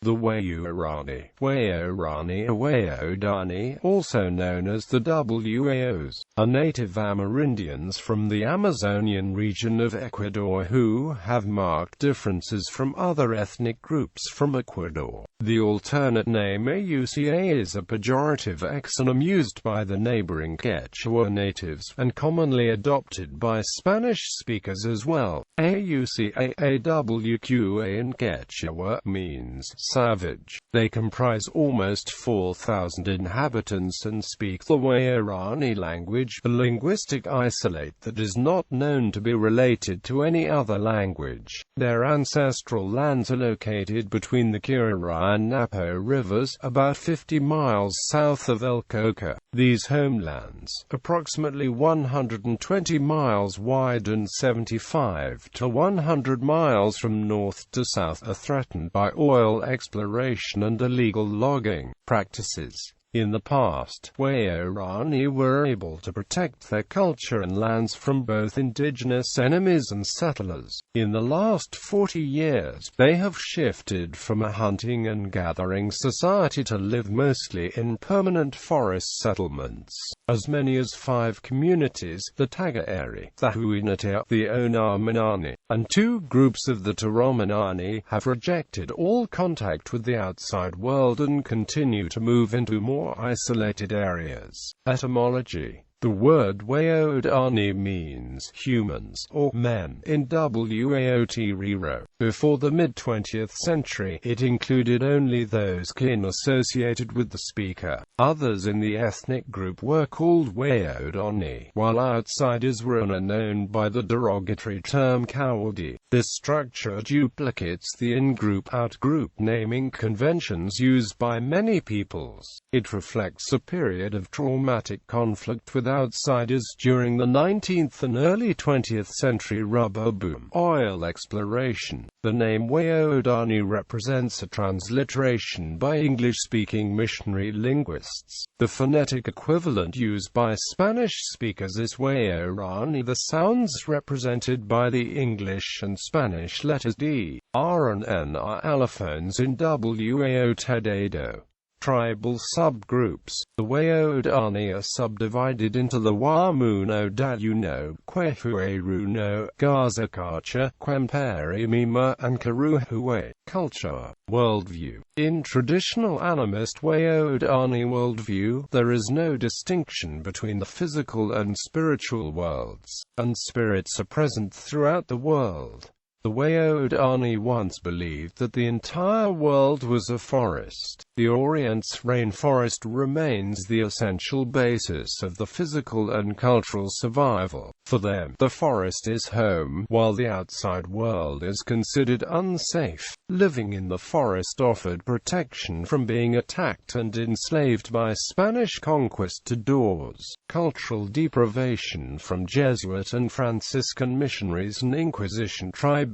The Huaorani, also known as the Waos, are native Amerindians from the Amazonian region of Ecuador who have marked differences from other ethnic groups from Ecuador. The alternate name Auca is a pejorative exonym used by the neighboring Quechua natives, and commonly adopted by Spanish speakers as well. Auca in Quechua means savage. They comprise almost 4,000 inhabitants and speak the Huaorani language, a linguistic isolate that is not known to be related to any other language. Their ancestral lands are located between the Cura and Napo rivers, about 50 miles south of El Coca. These homelands, approximately 120 miles wide and 75 to 100 miles from north to south, are threatened by oil exploration and illegal logging practices. In the past, Huaorani were able to protect their culture and lands from both indigenous enemies and settlers. In the last 40 years, they have shifted from a hunting and gathering society to live mostly in permanent forest settlements. As many as 5 communities, the Tagaeri, the Huinati, the Onamanani, and 2 groups of the Toromanani, have rejected all contact with the outside world and continue to move into more isolated areas. Etymology. The word Huaorani means humans, or men, in Waot. Before the mid-20th century, it included only those kin associated with the speaker. Others in the ethnic group were called Huaorani, while outsiders were known by the derogatory term Kawadi. This structure duplicates the in-group-out-group naming conventions used by many peoples. It reflects a period of traumatic conflict with outsiders during the 19th and early 20th century rubber boom. Oil exploration. The name Huaorani represents a transliteration by English-speaking missionary linguists. The phonetic equivalent used by Spanish speakers is Huaorani. The sounds represented by the English and Spanish letters D, R and N are allophones in Waotedado. Tribal subgroups. The Huaorani are subdivided into the Wamuno Dayuno, Quehueruno, Gazacacha, Quemperimima, and Karuhue. Culture. Worldview. In traditional animist Huaorani worldview, there is no distinction between the physical and spiritual worlds, and spirits are present throughout the world. The Huaorani once believed that the entire world was a forest. The Orient's rainforest remains the essential basis of the physical and cultural survival. For them, the forest is home, while the outside world is considered unsafe. Living in the forest offered protection from being attacked and enslaved by Spanish conquistadors. Cultural deprivation from Jesuit and Franciscan missionaries and Inquisition tribunals.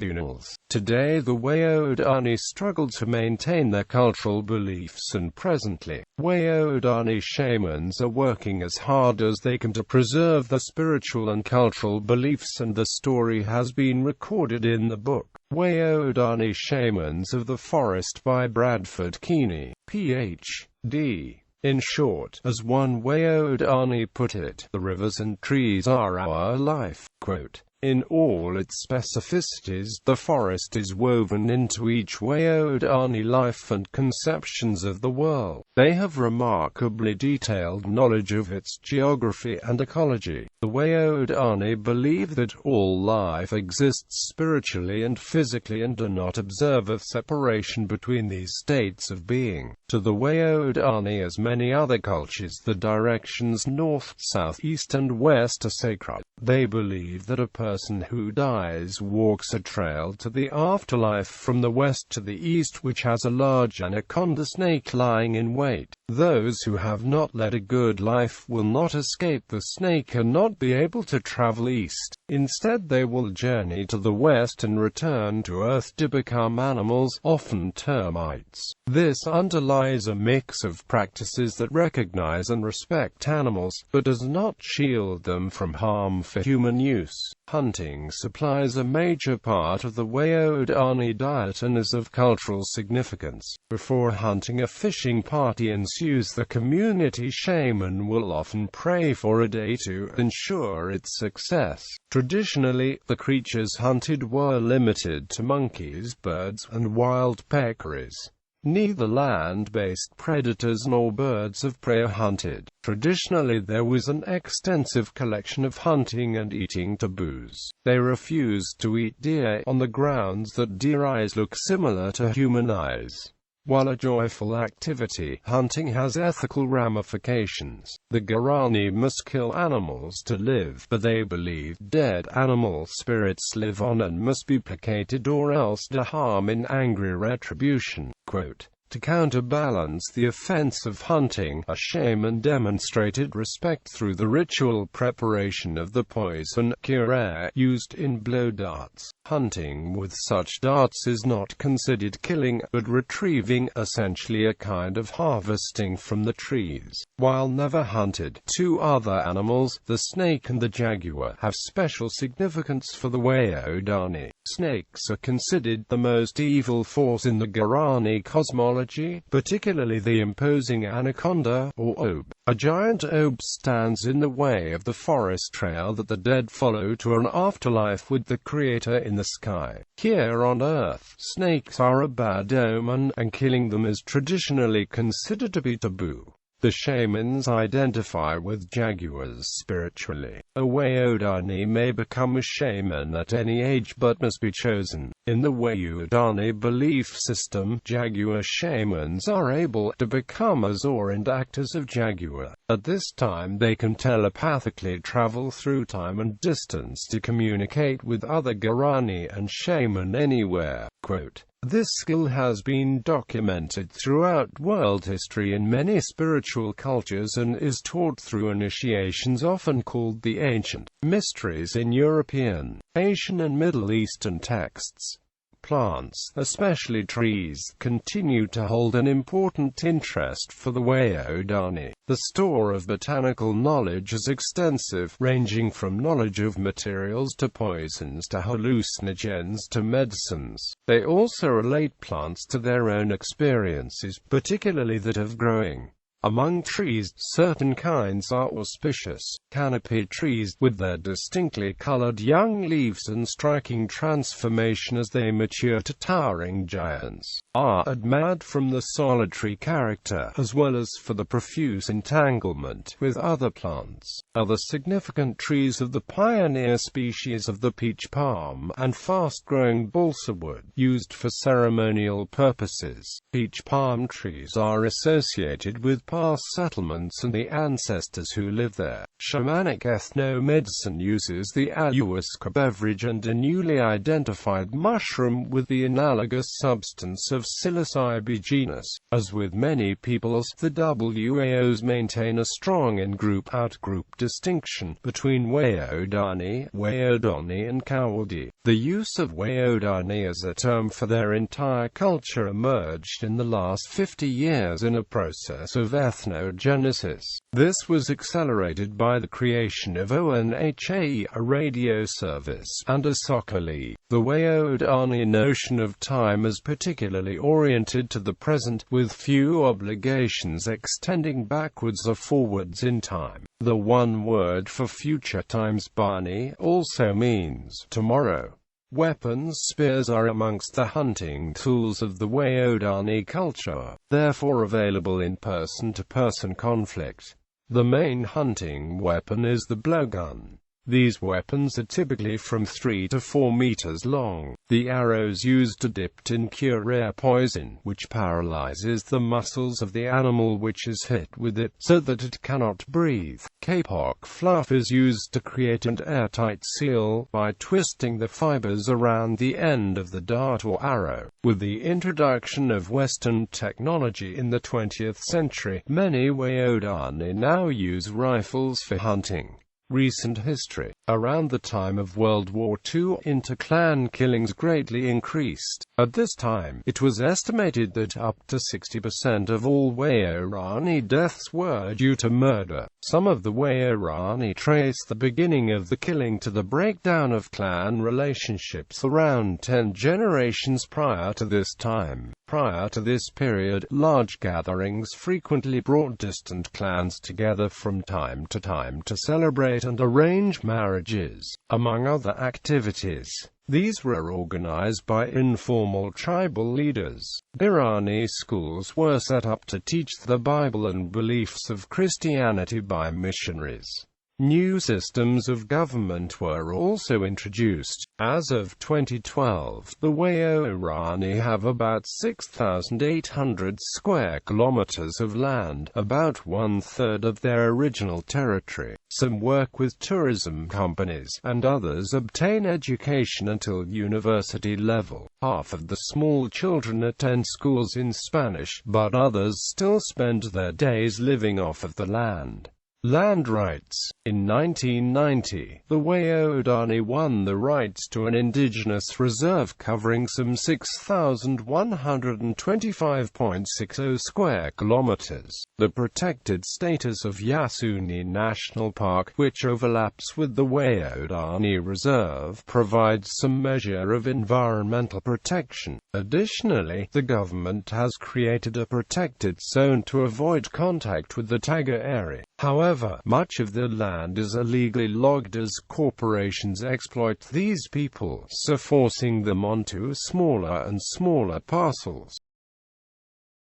Today the Huaorani struggle to maintain their cultural beliefs, and presently, Huaorani shamans are working as hard as they can to preserve the spiritual and cultural beliefs, and the story has been recorded in the book, Huaorani Shamans of the Forest by Bradford Keeney, Ph.D. In short, as one Huaorani put it, the rivers and trees are our life. Quote, in all its specificities, the forest is woven into each Huaorani life and conceptions of the world. They have remarkably detailed knowledge of its geography and ecology. The Huaorani believe that all life exists spiritually and physically and do not observe a separation between these states of being. To the Huaorani, as many other cultures, the directions north, south, east and west are sacred. They believe that a person who dies walks a trail to the afterlife from the west to the east, which has a large anaconda snake lying in wait. Those who have not led a good life will not escape the snake and not be able to travel east. Instead they will journey to the west and return to Earth to become animals, often termites. This underlies a mix of practices that recognize and respect animals, but does not shield them from harm for human use. Hunting supplies a major part of the Huaorani diet and is of cultural significance. Before hunting a fishing party ensues, the community shaman will often pray for a day to ensure its success. Traditionally, the creatures hunted were limited to monkeys, birds, and wild peccaries. Neither land-based predators nor birds of prey are hunted. Traditionally there was an extensive collection of hunting and eating taboos. They refused to eat deer, on the grounds that deer eyes look similar to human eyes. While a joyful activity, hunting has ethical ramifications. The Huaorani must kill animals to live, but they believe dead animal spirits live on and must be placated or else do harm in angry retribution. Quote, to counterbalance the offense of hunting, a shaman demonstrated respect through the ritual preparation of the poison curare used in blow darts. Hunting with such darts is not considered killing, but retrieving, essentially a kind of harvesting from the trees. While never hunted, two other animals, the snake and the jaguar, have special significance for the Huaorani. Snakes are considered the most evil force in the Huaorani cosmology, particularly the imposing anaconda, or obe. A giant obe stands in the way of the forest trail that the dead follow to an afterlife with the Creator in the sky. Here on Earth, snakes are a bad omen, and killing them is traditionally considered to be taboo. The shamans identify with jaguars spiritually. A Huaorani may become a shaman at any age but must be chosen. In the Huaorani belief system, jaguar shamans are able to become Azor and act as of jaguar. At this time they can telepathically travel through time and distance to communicate with other Huaorani and shaman anywhere. Quote, this skill has been documented throughout world history in many spiritual cultures and is taught through initiations often called the ancient mysteries in European, Asian and Middle Eastern texts. Plants, especially trees, continue to hold an important interest for the Huaorani. The store of botanical knowledge is extensive, ranging from knowledge of materials to poisons to hallucinogens to medicines. They also relate plants to their own experiences, particularly that of growing. Among trees, certain kinds are auspicious. Canopy trees, with their distinctly colored young leaves and striking transformation as they mature to towering giants, are admired from the solitary character, as well as for the profuse entanglement with other plants. Other significant trees of the pioneer species of the peach palm, and fast-growing balsa wood, used for ceremonial purposes. Peach palm trees are associated with past settlements and the ancestors who live there. Shamanic ethno-medicine uses the ayahuasca beverage and a newly identified mushroom with the analogous substance of psilocybe genus. As with many peoples, the WAOs maintain a strong in-group out-group distinction between Huaorani, Huaorani and Kaurdi. The use of Huaorani as a term for their entire culture emerged in the last 50 years in a process of ethnogenesis. This was accelerated by the creation of ONHAE, a radio service, and a soccer league. The Huaorani notion of time is particularly oriented to the present, with few obligations extending backwards or forwards in time. The one word for future times, bani, also means tomorrow. Weapons, spears are amongst the hunting tools of the Huaorani culture, therefore available in person-to-person conflict. The main hunting weapon is the blowgun. These weapons are typically from 3 to 4 meters long. The arrows used are dipped in curare poison, which paralyzes the muscles of the animal which is hit with it, so that it cannot breathe. Kapok fluff is used to create an airtight seal, by twisting the fibers around the end of the dart or arrow. With the introduction of Western technology in the 20th century, many Huaorani now use rifles for hunting. Recent history. Around the time of World War II, inter-clan killings greatly increased. At this time, it was estimated that up to 60% of all Huaorani deaths were due to murder. Some of the Huaorani trace the beginning of the killing to the breakdown of clan relationships around 10 generations prior to this time. Prior to this period, large gatherings frequently brought distant clans together from time to celebrate and arrange marriages, among other activities. These were organized by informal tribal leaders. Huaorani schools were set up to teach the Bible and beliefs of Christianity by missionaries. New systems of government were also introduced. As of 2012, the Huaorani have about 6,800 square kilometers of land, about one-third of their original territory. Some work with tourism companies, and others obtain education until university level. Half of the small children attend schools in Spanish, but others still spend their days living off of the land. Land rights. In 1990, the Huaorani won the rights to an indigenous reserve covering some 6,125.60 square kilometers. The protected status of Yasuni National Park, which overlaps with the Huaorani Reserve, provides some measure of environmental protection. Additionally, the government has created a protected zone to avoid contact with the taiga area. However, much of the land is illegally logged as corporations exploit these people, so forcing them onto smaller and smaller parcels.